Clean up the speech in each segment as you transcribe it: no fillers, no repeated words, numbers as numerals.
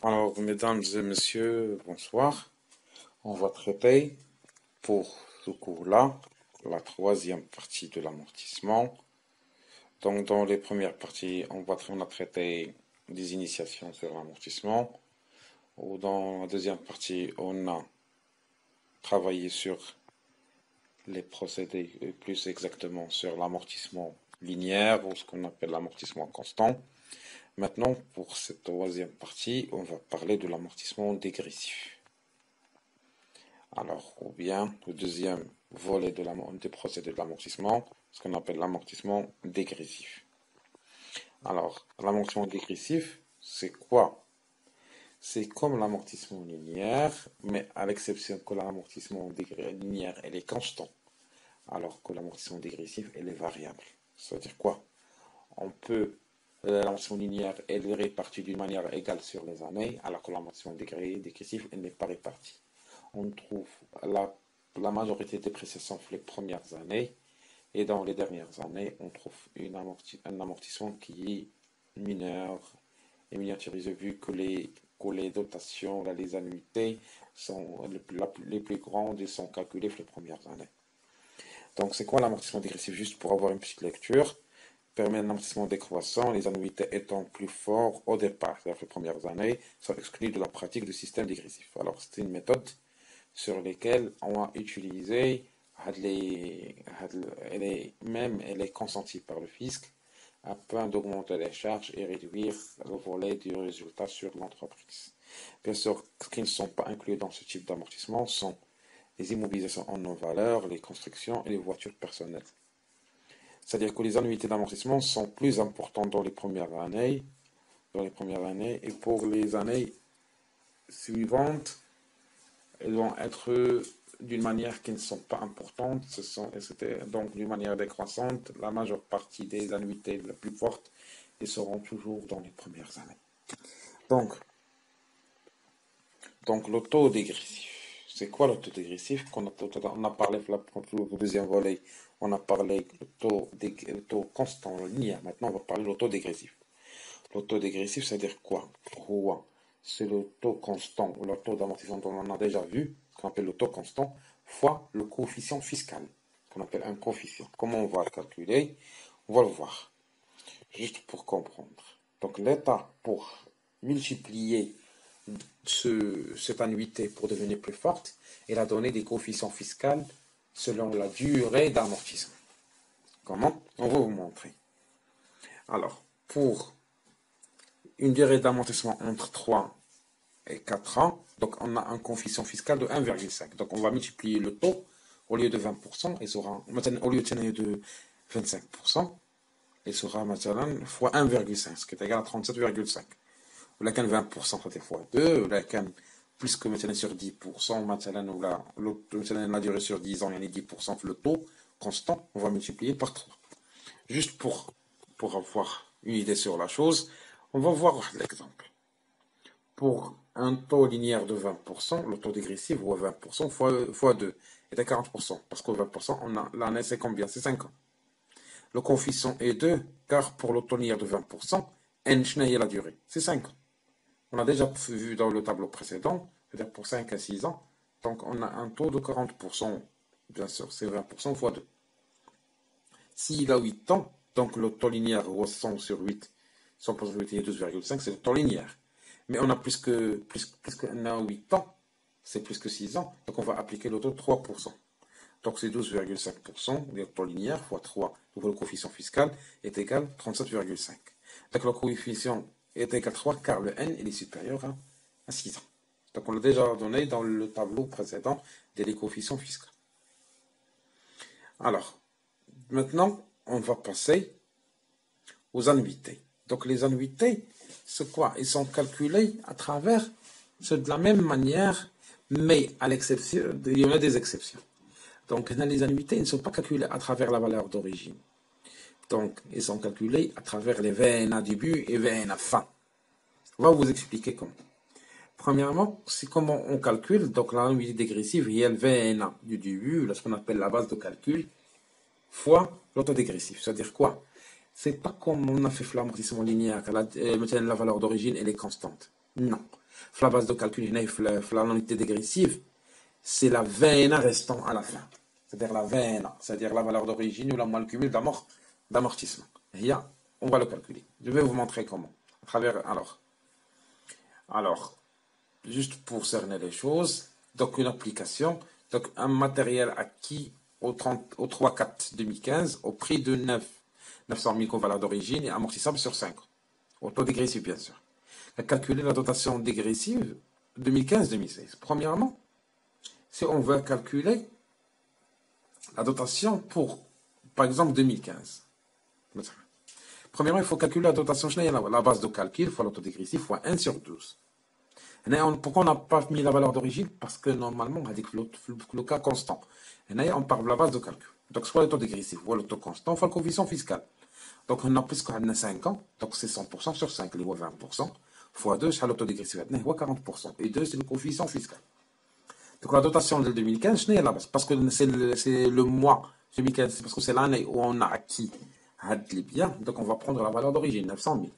Alors, mesdames et messieurs, bonsoir. On va traiter pour ce cours-là la troisième partie de l'amortissement. Donc, dans les premières parties, on a traité des initiations sur l'amortissement. Ou dans la deuxième partie, on a travaillé sur les procédés, et plus exactement sur l'amortissement linéaire ou ce qu'on appelle l'amortissement constant. Maintenant, pour cette troisième partie, on va parler de l'amortissement dégressif. Alors, ou bien le deuxième volet des procédés de l'amortissement, ce qu'on appelle l'amortissement dégressif. Alors, l'amortissement dégressif, c'est quoi? C'est comme l'amortissement linéaire, mais à l'exception que l'amortissement linéaire, elle est constant, alors que l'amortissement dégressif, elle est variable. C'est-à-dire quoi? L'amortissement linéaire, elle est répartie d'une manière égale sur les années, alors que l'amortissement dégressif, elle n'est pas répartie. On trouve la majorité des prestations les premières années, et dans les dernières années, on trouve un amortissement qui est mineur et miniaturisé, vu que les dotations, les annuités sont les plus grandes et sont calculées les premières années. Donc, c'est quoi l'amortissement dégressif? Juste pour avoir une petite lecture, permet un amortissement décroissant, les annuités étant plus forts au départ, c'est-à-dire les premières années, sont exclues de la pratique du système dégressif. Alors, c'est une méthode sur lesquelles on a utilisé, elle est consentie par le fisc, afin d'augmenter les charges et réduire le volet du résultat sur l'entreprise. Bien sûr, ce qui ne sont pas inclus dans ce type d'amortissement sont les immobilisations en non-valeur, les constructions et les voitures personnelles. C'est-à-dire que les annuités d'amortissement sont plus importantes dans les premières années, et pour les années suivantes, elles vont être d'une manière qui ne sont pas importantes, c'était donc d'une manière décroissante. La majeure partie des annuités les plus fortes, elles seront toujours dans les premières années. Donc le taux dégressif. C'est quoi le taux dégressif? On a parlé pour le deuxième volet, on a parlé le taux constant linéaire. Maintenant, on va parler de taux dégressif. Le taux dégressif, c'est-à-dire quoi? C'est le taux constant, ou le taux d'amortissement dont on a déjà vu, ce qu'on appelle le taux constant, fois le coefficient fiscal, qu'on appelle un coefficient. Comment on va le calculer? On va le voir, juste pour comprendre. Donc l'État, pour multiplier cette annuité pour devenir plus forte, il a donné des coefficients fiscaux selon la durée d'amortissement. Comment? On va vous montrer. Alors, pour une durée d'amortissement entre 3 et 4 ans, donc on a un coefficient fiscal de 1,5. Donc on va multiplier le taux, au lieu de 20%, au lieu de 25%, il sera maintenant fois 1,5, ce qui est égal à 37,5. Ou la 20%, ça fait fois 2, ou la plus que maintenant sur 10%, maintenant, la durée sur 10 ans, il y a 10%, le taux constant, on va multiplier par 3. Juste pour avoir une idée sur la chose, on va voir l'exemple. Pour un taux linéaire de 20%, le taux dégressif, ou 20% fois 2, est à 40%. Parce que 20%, l'année, c'est combien? C'est 5 ans. Le coefficient est 2, car pour le taux linéaire de 20%, n est la durée. C'est 5 ans. On a déjà vu dans le tableau précédent, c'est-à-dire pour 5 à 6 ans, donc on a un taux de 40%. Bien sûr, c'est 20% fois 2. S'il a 8 ans, donc le taux linéaire 100 sur 8, 100 pour 8 est 12,5, c'est le taux linéaire. Mais on a plus que 8 ans, c'est plus que 6 ans, donc on va appliquer le taux de 3%. Donc c'est 12,5%, le taux linéaire fois 3, donc le coefficient fiscal est égal à 37,5. Donc le coefficient est égal à 3 car le n est supérieur à 6 ans. Donc on l'a déjà donné dans le tableau précédent des coefficients fiscaux. Alors, maintenant, on va passer aux annuités. Donc les annuités, c'est quoi? Ils sont calculés à travers, c'est de la même manière, mais à l'exception, il y en a des exceptions. Donc les annuités ne sont pas calculées à travers la valeur d'origine. Donc ils sont calculés à travers les VNA début et VNA fin. On va vous expliquer comment. Premièrement, c'est comment on calcule. Donc l'annuité dégressive, il y a le VNA du début, ce qu'on appelle la base de calcul, fois l'autodégressif. C'est-à-dire quoi? C'est pas comme on a fait l'amortissement linéaire, la valeur d'origine elle est constante. Non. La base de calcul, l'annuité dégressive, c'est la VNA restant à la fin. C'est-à-dire la VNA, c'est-à-dire la valeur d'origine ou la moins le cumul d'amortissement. On va le calculer. Je vais vous montrer comment. À travers, alors, juste pour cerner les choses, donc une application, donc un matériel acquis au 3-4 2015 au prix de 900 000 comme valeur d'origine et amortissable sur 5 ans. Au taux dégressif, bien sûr. Calculer la dotation dégressive 2015-2016. Premièrement, si on veut calculer la dotation pour, par exemple, 2015. Premièrement, il faut calculer la dotation, la base de calcul, fois l'autodégressif, fois 1 sur 12. Pourquoi on n'a pas mis la valeur d'origine? Parce que normalement, on a dit que le cas constant. On parle de la base de calcul. Donc, soit le taux dégressif, soit le taux constant, soit le coefficient fiscal. Donc, on a plus qu'on a 5 ans, donc c'est 100% sur 5, les 20%, fois 2, c'est le taux dégressif, c'est 40%. Et 2, c'est le coefficient fiscal. Donc, la dotation de 2015, c'est la base, parce que c'est le mois 2015, parce que c'est l'année où on a acquis les biens, donc on va prendre la valeur d'origine, 900 000,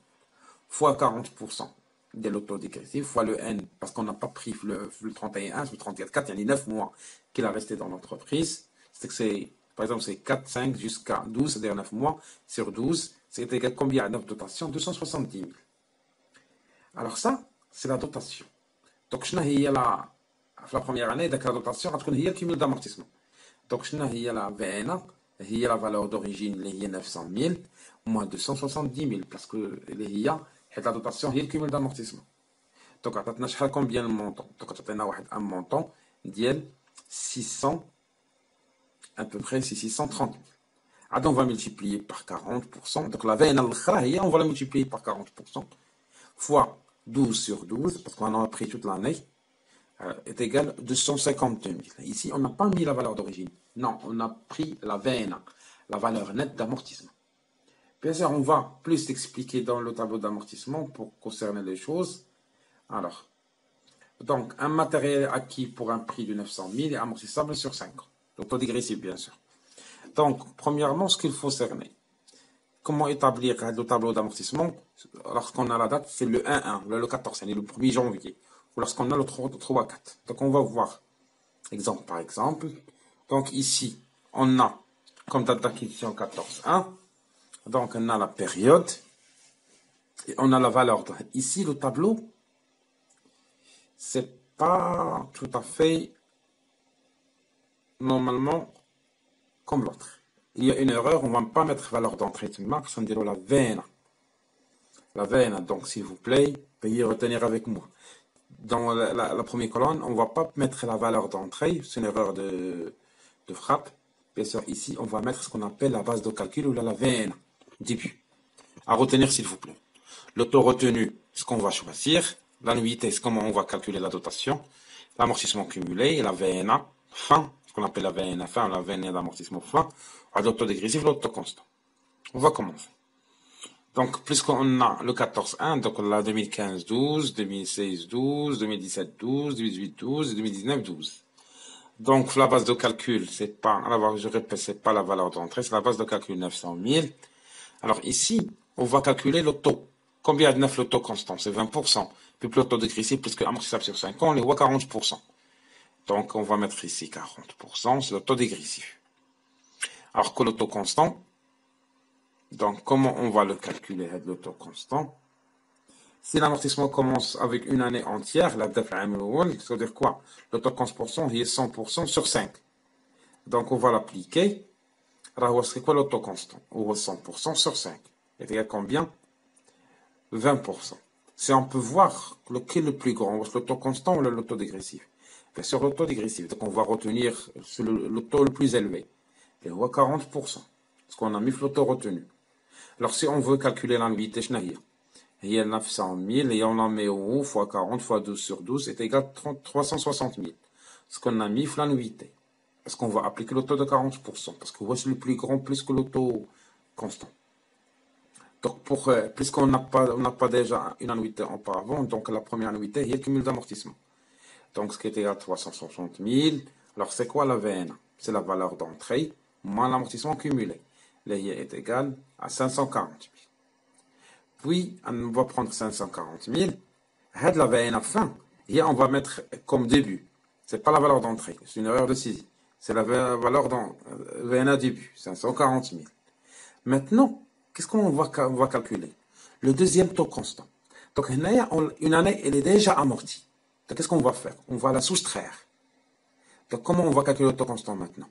fois 40% de l'autodégressif, fois le N, parce qu'on n'a pas pris le 31, le 34, il y a les 9 mois qu'il a resté dans l'entreprise. C'est que c'est, par exemple, c'est 4, 5 jusqu'à 12, c'est-à-dire 9 mois, sur 12, c'est égal à combien à 9 dotations? 270 000. Alors ça, c'est la dotation. Donc, il y a la première année, la dotation, il y a le cumul d'amortissement. Donc, il y a la VNA, il y a la valeur d'origine, il y a 900 000, moins 270 000, parce que il y a la dotation, il y a le cumul d'amortissement. Donc, on a combien de montant? Donc, on a un montant d'IL 600, à peu près 630 000. Alors, on va multiplier par 40%. Donc, la VNA, on va la multiplier par 40%, fois 12 sur 12, parce qu'on en a pris toute l'année, est égal à 252 000. Ici, on n'a pas mis la valeur d'origine. Non, on a pris la VNA, la valeur nette d'amortissement. Bien sûr, on va plus expliquer dans le tableau d'amortissement pour concerner les choses. Alors, donc, un matériel acquis pour un prix de 900 000 est amortissable sur 5 ans. Donc, taux dégressif, bien sûr. Donc, premièrement, ce qu'il faut cerner. Comment établir le tableau d'amortissement lorsqu'on a la date, c'est le 1-1, le 14, c'est le 1er janvier. Ou lorsqu'on a le 3-4. Donc, on va voir, exemple par exemple. Donc, ici, on a, comme date d'acquisition 14-1, donc on a la période, et on a la valeur. Ici, le tableau, c'est pas tout à fait normalement comme l'autre. Il y a une erreur, on ne va pas mettre valeur d'entrée de marque, on dirait la VNA. La VNA, donc s'il vous plaît, veuillez retenir avec moi. Dans la première colonne, on ne va pas mettre la valeur d'entrée, c'est une erreur de frappe. Bien sûr, ici, on va mettre ce qu'on appelle la base de calcul ou la VNA, début. À retenir, s'il vous plaît. Le taux retenu, ce qu'on va choisir. L'annuité, c'est comment on va calculer la dotation. L'amortissement cumulé et la VNA, fin, ce qu'on appelle la VNA fin, la VNA d'amortissement fin, à l'auto dégressif, l'auto constant. On va commencer. Donc, puisqu'on a le 14-1, donc la 2015-12, 2016-12, 2017-12, 2018-12 et 2019-12. Donc, la base de calcul, c'est pas, je répète, c'est pas la valeur d'entrée, c'est la base de calcul 900 000. Alors ici, on va calculer le taux. Combien de 9 le taux constant? C'est 20%. Puis le taux dégressif, puisque amortissable sur 5 ans, on les voit 40%. Donc, on va mettre ici 40%, c'est le taux dégressif. Alors que le taux constant, donc comment on va le calculer, le taux constant? Si l'amortissement commence avec une année entière, la date annuelle, ça veut dire quoi? Le taux constant, il est 100% sur 5. Donc, on va l'appliquer. Alors, c'est quoi le taux constant? Ou 100% sur 5. Il est égal à combien? 20%. Si on peut voir lequel est le plus grand, le taux constant ou le taux dégressif? Bien sûr, le taux dégressif. Donc, on va retenir le taux le plus élevé. Et on voit 40%. Parce qu'on a mis le taux retenu. Alors, si on veut calculer l'annuité, il y a 900 000 et on en met au haut, fois 40 fois 12 sur 12, est égal à 360 000. Ce qu'on a mis l'annuité. Parce qu'on va appliquer le taux de 40%. Parce que voici le plus grand plus que le taux constant. Donc, puisqu'on n'a pas déjà une annuité auparavant, donc la première annuité, il y a le cumul d'amortissement. Donc, ce qui est égal à 360 000. Alors, c'est quoi la VNA? C'est la valeur d'entrée moins l'amortissement cumulé. L'IA est égal à 540 000. Puis, on va prendre 540 000 Had la VNA fin, et on va mettre comme début. C'est pas la valeur d'entrée, c'est une erreur de saisie. C'est la valeur dans VNA début, 540 000. Maintenant, qu'est-ce qu'on va calculer? Le deuxième taux constant. Donc, une année, elle est déjà amortie. Donc, qu'est-ce qu'on va faire? On va la soustraire. Donc, comment on va calculer le taux constant maintenant?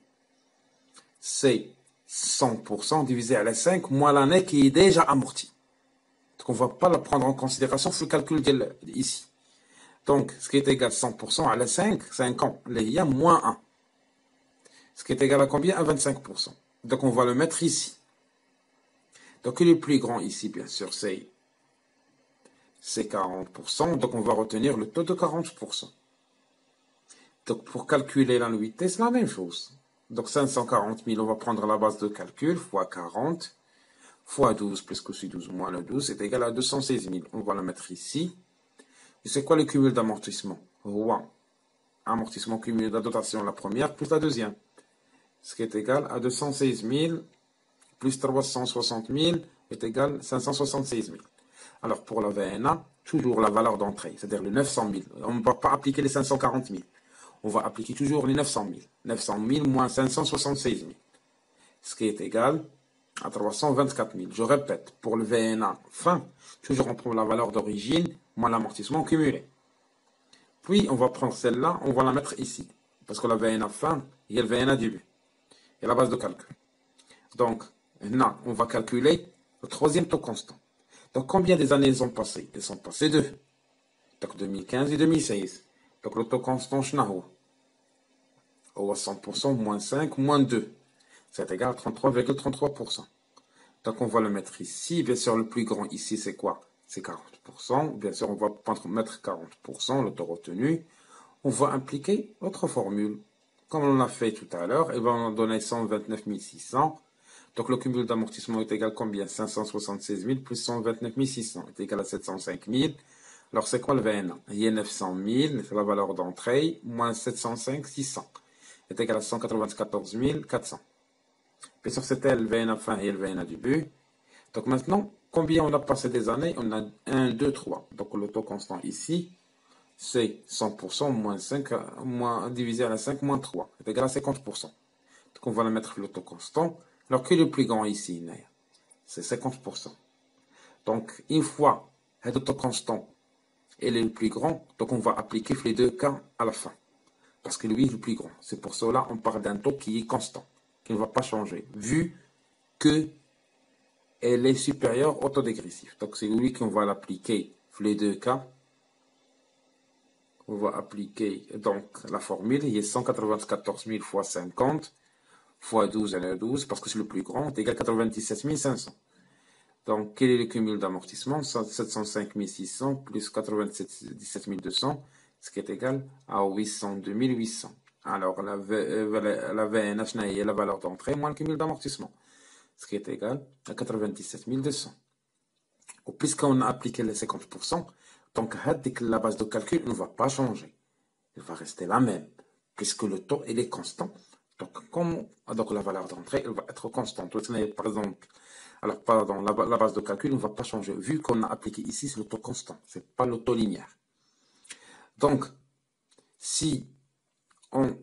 C'est 100% divisé à la 5 moins l'année qui est déjà amortie. Donc, on ne va pas la prendre en considération sur le calcul ici. Donc, ce qui est égal à 100% à la 5 ans, il y a moins 1. Ce qui est égal à combien? À 25%. Donc, on va le mettre ici. Donc, le plus grand ici, bien sûr, c'est 40%. Donc, on va retenir le taux de 40%. Donc, pour calculer l'annuité, c'est la même chose. Donc, 540 000, on va prendre la base de calcul, fois 40, fois 12, plus que c'est 12 moins le 12, c'est égal à 216 000. On va le mettre ici. Et c'est quoi le cumul d'amortissement? Amortissement cumulé de la dotation, la première, plus la deuxième. Ce qui est égal à 216 000, plus 360 000, est égal à 576 000. Alors, pour la VNA, toujours la valeur d'entrée, c'est-à-dire les 900 000. On ne va pas appliquer les 540 000. On va appliquer toujours les 900 000. 900 000 moins 576 000. Ce qui est égal à 324 000. Je répète, pour le VNA fin, toujours on prend la valeur d'origine moins l'amortissement cumulé. Puis, on va prendre celle-là, on va la mettre ici. Parce que la VNA fin, il y a le VNA début. Et la base de calcul. Donc, là, on va calculer le troisième taux constant. Donc, combien des années ils ont passé? Ils sont passés 2. Donc, 2015 et 2016. Donc, le taux constant, je n'ai 100% moins 5 moins 2. C'est égal à 33,33%. Donc, on va le mettre ici. Bien sûr, le plus grand ici, c'est quoi? C'est 40%. Bien sûr, on va mettre 40%, le taux retenu. On va impliquer notre formule. Comme on l'a fait tout à l'heure, et va donner 129 600. Donc, le cumul d'amortissement est égal à combien? 576 000 plus 129 600 est égal à 705 000. Alors, c'est quoi le VNA? Il y a 900 000, c'est la valeur d'entrée, moins 705 600 est égal à 194 400. Bien sûr, c'était le VNA fin et le VNA début. Donc, maintenant, combien on a passé des années? On a 1, 2, 3. Donc, le taux constant ici, c'est 100% moins 5, divisé à la 5 moins 3, est égal à 50%. Donc, on va le mettre le taux constant. Alors que le plus grand ici, c'est 50%. Donc, une fois le taux constant est le plus grand, donc on va appliquer les deux cas à la fin. Parce que lui est le plus grand. C'est pour cela qu'on parle d'un taux qui est constant, qui ne va pas changer, vu que elle est supérieure au taux dégressif. Donc, c'est lui qu'on va l'appliquer les deux cas. On va appliquer donc la formule, il y a 194 000 fois 50 fois 12 à la 12, parce que c'est le plus grand, est égal à 97 500. Donc, quel est le cumul d'amortissement? 705 600 plus 97 200, ce qui est égal à 802 800. Alors, la VNH est la valeur d'entrée moins le cumul d'amortissement, ce qui est égal à 97 200. Puisqu'on a appliqué les 50%, donc la base de calcul ne va pas changer. Elle va rester la même, puisque le taux il est constant. Donc la valeur d'entrée elle va être constante. Par exemple, alors pardon, la base de calcul ne va pas changer. Vu qu'on a appliqué ici, c'est le taux constant, c'est pas le taux linéaire. Donc, si on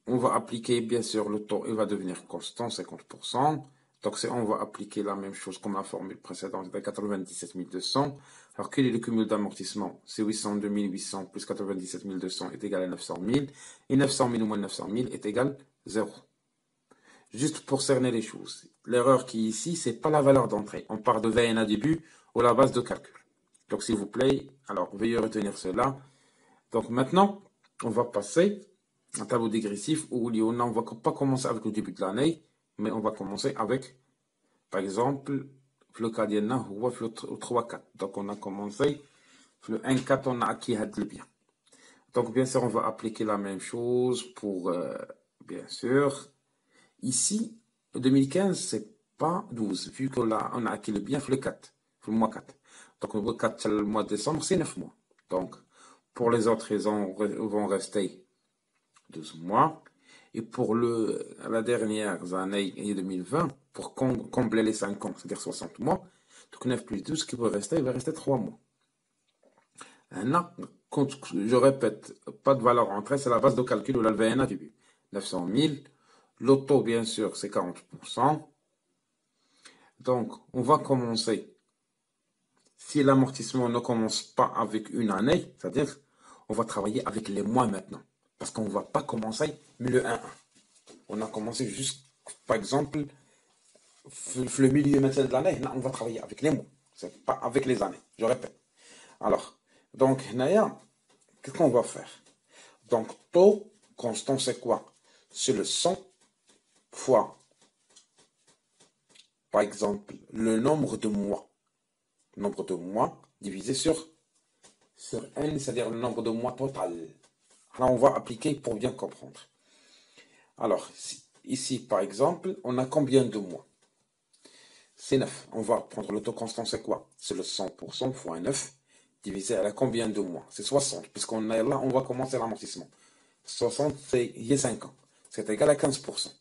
va appliquer, bien sûr, le taux, il va devenir constant, 50%. Donc, on va appliquer la même chose comme la formule précédente de 97 200. Alors, quel est le cumul d'amortissement? C'est 802 800 plus 97 200 est égal à 900 000. Et 900 000 moins 900 000 est égal à 0. Juste pour cerner les choses. L'erreur qui est ici, c'est pas la valeur d'entrée. On part de VNA début ou la base de calcul. Donc, s'il vous plaît, alors, veuillez retenir cela. Donc, maintenant, on va passer un tableau dégressif où on ne va pas commencer avec le début de l'année, mais on va commencer avec, par exemple, le cas d'Yenna, ou le 3-4. Donc, on a commencé, le 1-4, on a acquis le bien. Donc, bien sûr, on va appliquer la même chose pour, bien sûr, ici, 2015, c'est pas 12, vu qu'on a acquis le bien, le 4, le mois 4. Donc, le mois 4, le mois de décembre, c'est 9 mois. Donc, pour les autres raisons, vont rester 12 mois. Et pour la dernière année, 2020, pour combler les 5 ans, c'est-à-dire 60 mois, donc 9 plus 12, ce qui va rester, il va rester 3 mois. Je répète, pas de valeur entrée, c'est la base de calcul ou la VNA début. 900 000. L'auto, bien sûr, c'est 40%. Donc, on va commencer. Si l'amortissement ne commence pas avec une année, c'est-à-dire, on va travailler avec les mois maintenant. Parce qu'on ne va pas commencer le 1-1. On a commencé juste, par exemple, le milieu maintenant de l'année. Là, on va travailler avec les mois. C'est pas avec les années. Je répète. Alors, donc, Naya, qu'est-ce qu'on va faire? Donc, taux constant, c'est quoi? C'est le 100 fois, par exemple, le nombre de mois. Le nombre de mois divisé sur n, c'est-à-dire le nombre de mois total. Alors, on va appliquer pour bien comprendre. Alors, ici, par exemple, on a combien de mois? C'est 9. On va prendre le taux constant, c'est quoi? C'est le 100% fois 9 divisé à la combien de mois? C'est 60, puisqu'on est là, on va commencer l'amortissement. 60, c'est il y a 5 ans. C'est égal à 15%.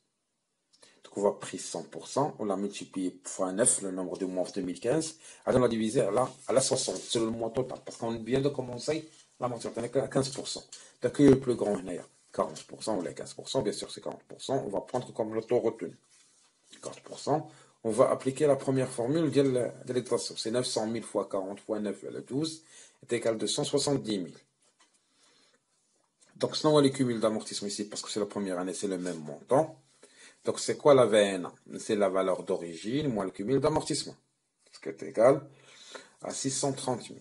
Donc, on va prendre 100%, on l'a multiplié fois 9, le nombre de mois en 2015. Alors, on l'a divisé à la 60, c'est le mois total, parce qu'on vient de commencer l'amortissement, on est à 15%. Donc, le plus grand, il y a 40% ou les 15%, bien sûr, c'est 40%. On va prendre comme le taux retenu. 40%. On va appliquer la première formule de l'équation. C'est 900 000 fois 40 fois 9 fois 12 est égal à 270 000. Donc, sinon, on va les cumuls d'amortissement ici, parce que c'est la première année, c'est le même montant. Donc, c'est quoi la VNA? C'est la valeur d'origine moins le cumul d'amortissement. Ce qui est égal à 630 000.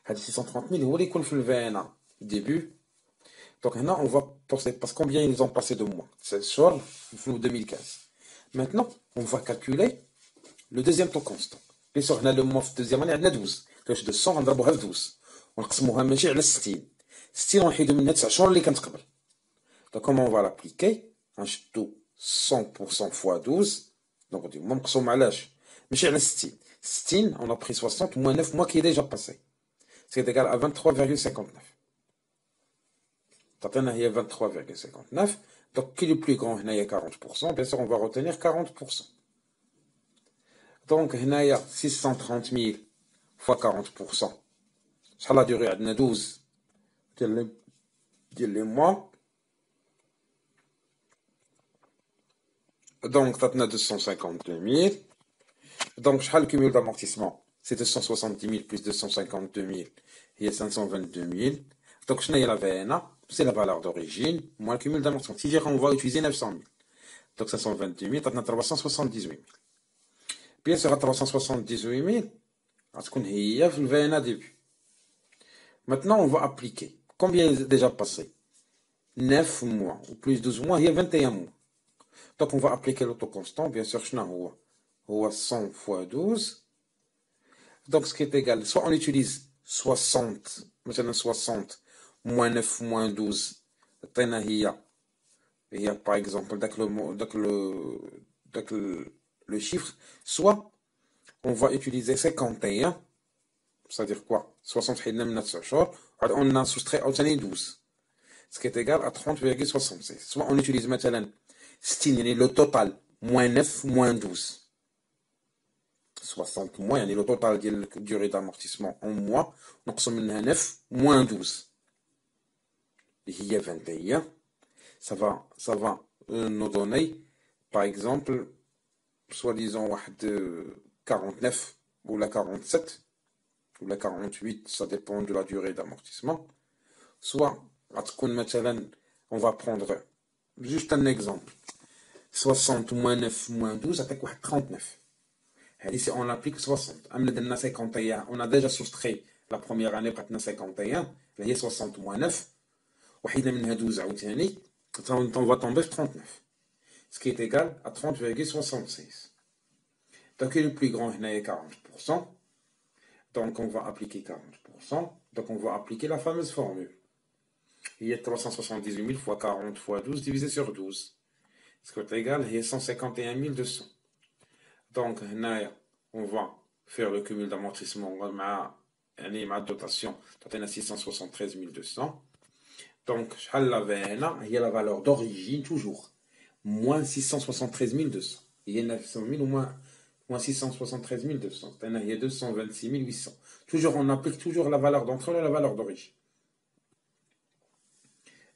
À 630 000, où est le VNA? Début. Donc, maintenant, on va penser, parce combien ils ont passé de mois? C'est sur le 2015. Maintenant, on va calculer le deuxième taux constant. Bien sûr, on a le mois de deuxième année, on a 12. Donc, de 100, on va avoir 12. On va ماشي على 60. 60 ونحيدو منها 9 شهور اللي كانت قبل. Donc, comment on va l'appliquer? نشدو 100% fois 12. Donc, on dit, مقسوم علاش؟ ماشي على 60. 60, on a pris 60 moins 9 mois qui est déjà passé. C'est égal à 23,59. تعطينا هي 23,59. Donc, qui est le plus grand? هنايا 40%. Bien sûr, on va retenir 40%. Donc, هنايا 630 000 fois 40%. شحال لا durée عندنا 12 ديال لي mois. Donc, تعطينا 252 000. Donc, شحال le cumul d'amortissement? C'est 270 000 plus 252 000. Il y a 522 000. Donc, شنو هي la VNA? C'est la valeur d'origine moins le cumul d'amortissement. Si on va utiliser 900 000. Donc, 528 000, تعطينا 378 000. Bien sûr, à 378 000, غتكون هي في الفينا début. Maintenant, on va appliquer. Combien est déjà passé? 9 mois, ou plus 12 mois, il y a 21 mois. Donc, on va appliquer l'autoconstant. Bien sûr, هو 100 fois 12. Donc, ce qui est égal, soit on utilise 60, مثلا 60 moins 9 moins 12, عطينا هي par exemple, le chiffre, soit on va utiliser 51, c'est-à-dire quoi? 60 حيدنا منها 9 شهور, on a soustrait عاوتاني 12, ce qui est égal à 30,76. Soit on utilise مثلا 60, يعني le total, moins 9 moins 12. 60 mois, يعني le total ديال la durée d'amortissement en mois, نقسم منها 9 moins 12. Il y a 21. Ça va nous donner, par exemple, soi-disant 49 ou la 47 ou la 48, ça dépend de la durée d'amortissement. Soit, on va prendre juste un exemple. 60 moins 9 moins 12, ça fait 39. Ici, on applique 60. On a déjà soustrait la première année, 51. Il y a 60 moins 9. وحيدنا منها 12 عاوتاني, on va tomber sur 39. Ce qui est égal à 30,76. Donc, le plus grand, il y a 40%. Donc, on va appliquer 40%. Donc, on va appliquer la fameuse formule. Il y a 378 000 fois 40 fois 12 divisé sur 12. Ce qui est égal à 151 200. Donc, on va faire le cumul d'amortissement avec la dotation. On a 673 200. Donc, la VNA, il y a la valeur d'origine toujours. Moins 673 200. Il y a 900 000 ou moins moins 673 200. C'est-à-dire il y a 226 800. Toujours, on applique toujours la valeur d'entrée et la valeur d'origine.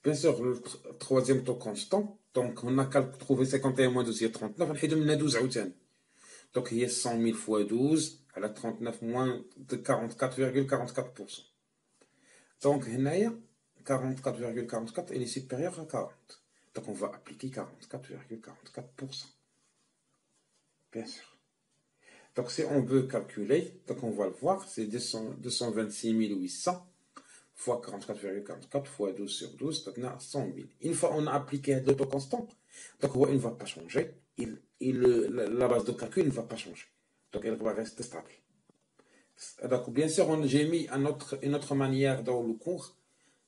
Bien sûr, le troisième taux constant, donc on a trouvé 51 moins 12, il y a 39, on a 12 عاوتاني. Donc il y a 100 000 fois 12, elle a 39 moins de 44,44%. Donc il y a 44,44, elle est supérieure à 40. Donc on va appliquer 44,44%. Bien sûr. Donc si on veut calculer, donc on va le voir, c'est 226 800 fois 44,44 fois 12 sur 12, donc on a 100 000. Une fois on a appliqué le taux constant, donc il ne va pas changer, la base de calcul ne va pas changer. Donc elle va rester stable. Donc bien sûr, j'ai mis une autre manière dans le cours,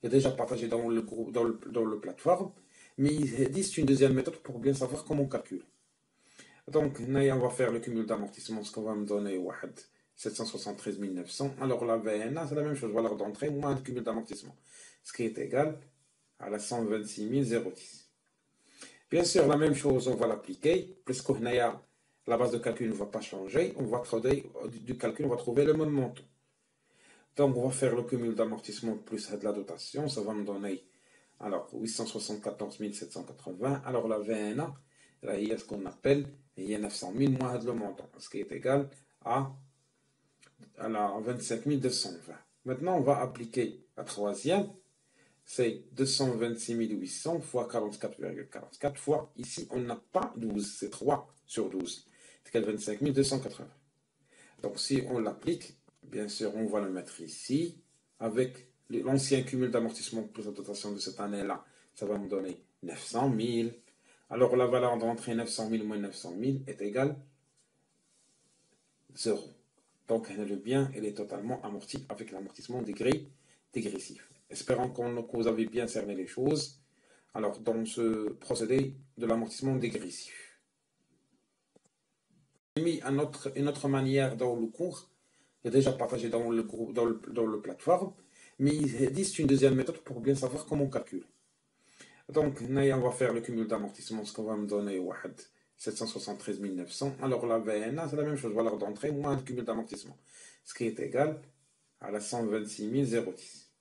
j'ai déjà partagé dans le groupe, dans le plateforme, mais ils disent une deuxième méthode pour bien savoir comment calculer. Donc, on va faire le cumul d'amortissement, ce qu'on va me donner 773 900. Alors, la VNA, c'est la même chose, valeur d'entrée moins le cumul d'amortissement, ce qui est égal à la 126 010. Bien sûr, la même chose, on va l'appliquer, puisque la base de calcul ne va pas changer, on va trouver, du calcul, on va trouver le même montant. Donc, on va faire le cumul d'amortissement plus de la dotation, ça va me donner alors 874 780. Alors, la VNA, là, il y a ce qu'on appelle, il y a 900 000 moins le montant, ce qui est égal à la 25 220. Maintenant, on va appliquer la troisième, c'est 226 800 fois 44,44 fois, ici, on n'a pas 12, c'est 3 sur 12, c'est 25 280. Donc, si on l'applique, bien sûr, on va le mettre ici, avec l'ancien cumul d'amortissement plus la dotation de cette année-là, ça va me donner 900 000. Alors, la valeur d'entrée 900 000 moins 900 000 est égale 0. Donc, le bien, il est totalement amorti avec l'amortissement dégressif. Espérons que vous avez bien cerné les choses. Alors, dans ce procédé de l'amortissement dégressif, j'ai mis une autre manière dans le cours, j'ai déjà partagé dans le groupe, dans le plateforme, mais ils disent une deuxième méthode pour bien savoir comment calculer. Donc, on va faire le cumul d'amortissement, ce qu'on va me donner 773 900. Alors, la VNA, c'est la même chose, valeur d'entrée moins le cumul d'amortissement, ce qui est égal à la 126 010.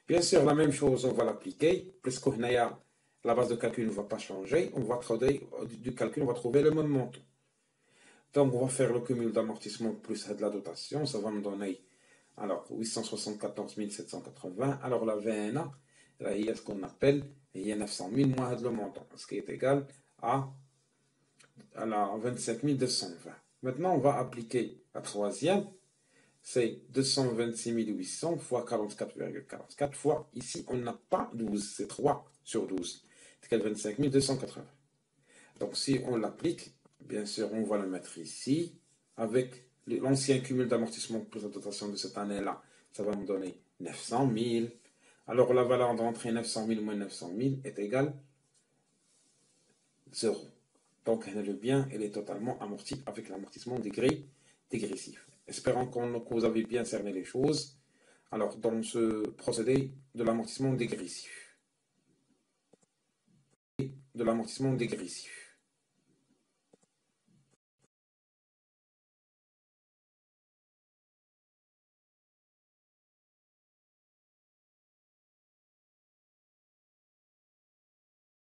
Bien sûr, la même chose, on va l'appliquer, puisque la base de calcul ne va pas changer, on va trouver, du calcul, on va trouver le même montant. Donc, on va faire le cumul d'amortissement plus de la dotation, ça va me donner alors 874 780. Alors, la VNA, là, il y a ce qu'on appelle, il y a 900 000 moins le montant, ce qui est égal à la 25 220. Maintenant, on va appliquer la troisième, c'est 226 800 fois 44,44 fois, ici, on n'a pas 12, c'est 3 sur 12, c'est 25 280. Donc, si on l'applique, bien sûr, on va le mettre ici, avec l'ancien cumul d'amortissement plus la dotation de cette année-là, ça va me donner 900 000. Alors, la valeur d'entrée 900 000 moins 900 000 est égale 0. Donc, le bien, il est totalement amorti avec l'amortissement dégressif. Espérons que vous avez bien cerné les choses. Alors, dans ce procédé de l'amortissement dégressif.